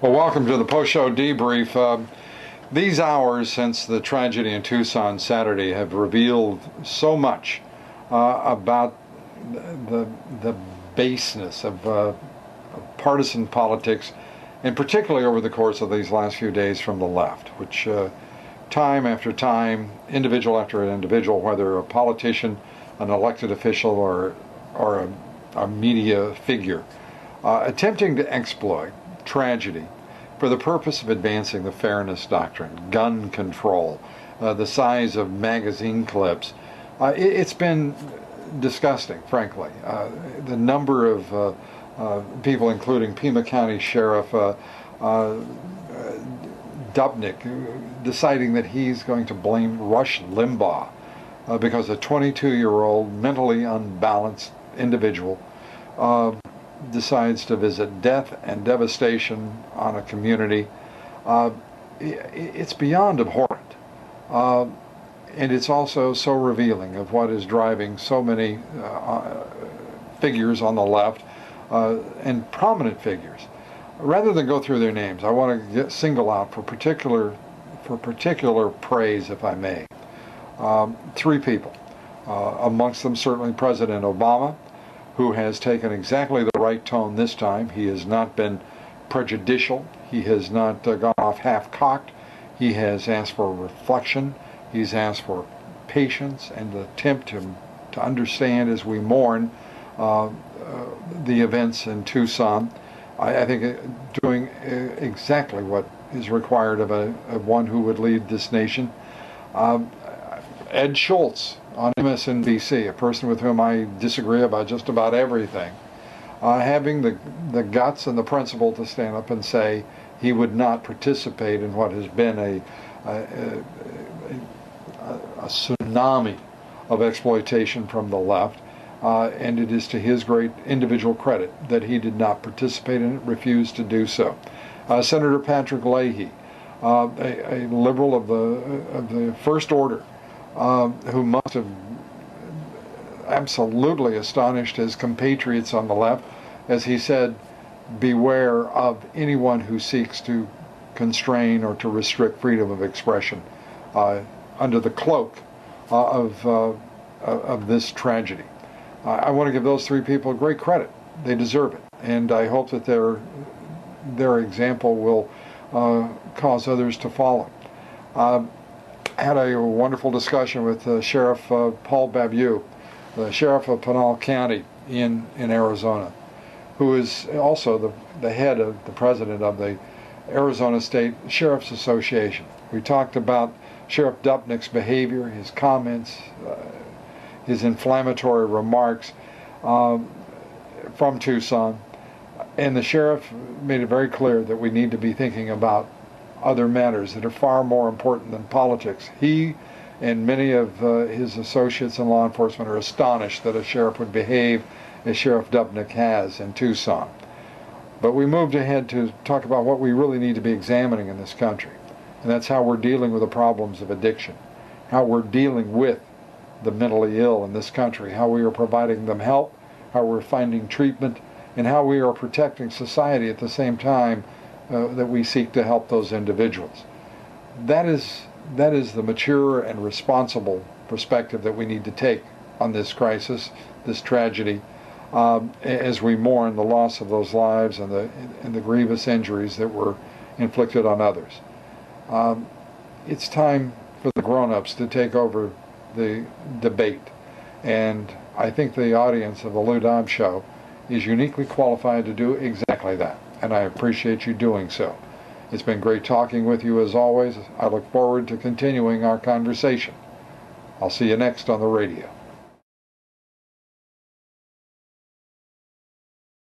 Well, welcome to the post-show debrief. These hours since the tragedy in Tucson Saturday have revealed so much about the baseness of partisan politics, and particularly over the course of these last few days from the left, which time after time, individual after individual, whether a politician, an elected official, or a media figure, attempting to exploit tragedy for the purpose of advancing the fairness doctrine, gun control, the size of magazine clips. It's been disgusting, frankly. The number of people, including Pima County Sheriff Dubnik, deciding that he's going to blame Rush Limbaugh because a 22-year-old mentally unbalanced individual decides to visit death and devastation on a community. It's beyond abhorrent. And it's also so revealing of what is driving so many figures on the left and prominent figures. Rather than go through their names, I want to single out for particular praise, if I may, three people. Amongst them, certainly President Obama, who has taken exactly the right tone this time. He has not been prejudicial. He has not gone off half-cocked. He has asked for reflection. He's asked for patience and the attempt to understand as we mourn the events in Tucson. I think doing exactly what is required of one who would lead this nation. Ed Schultz on MSNBC, a person with whom I disagree about just about everything, having the guts and the principle to stand up and say he would not participate in what has been a tsunami of exploitation from the left, and it is to his great individual credit that he did not participate in it, refused to do so. Senator Patrick Leahy, a liberal of the First Order, who must have absolutely astonished his compatriots on the left, as he said, beware of anyone who seeks to constrain or to restrict freedom of expression under the cloak of this tragedy. I want to give those three people great credit. They deserve it, and I hope that their example will cause others to follow. Had a wonderful discussion with Sheriff Paul Babu, the Sheriff of Pinal County in Arizona, who is also the head of the president of the Arizona State Sheriff's Association. We talked about Sheriff Dubnik's behavior, his comments, his inflammatory remarks from Tucson, and the sheriff made it very clear that we need to be thinking about other matters that are far more important than politics. He and many of his associates in law enforcement are astonished that a sheriff would behave as Sheriff Dubnik has in Tucson. But we moved ahead to talk about what we really need to be examining in this country, and that's how we're dealing with the problems of addiction, how we're dealing with the mentally ill in this country, how we are providing them help, how we're finding treatment, and how we are protecting society at the same time that we seek to help those individuals. That is the mature and responsible perspective that we need to take on this crisis, this tragedy, as we mourn the loss of those lives and the grievous injuries that were inflicted on others. It's time for the grown-ups to take over the debate, and I think the audience of the Lou Dobbs Show is uniquely qualified to do exactly that, and I appreciate you doing so. It's been great talking with you as always. I look forward to continuing our conversation. I'll see you next on the radio.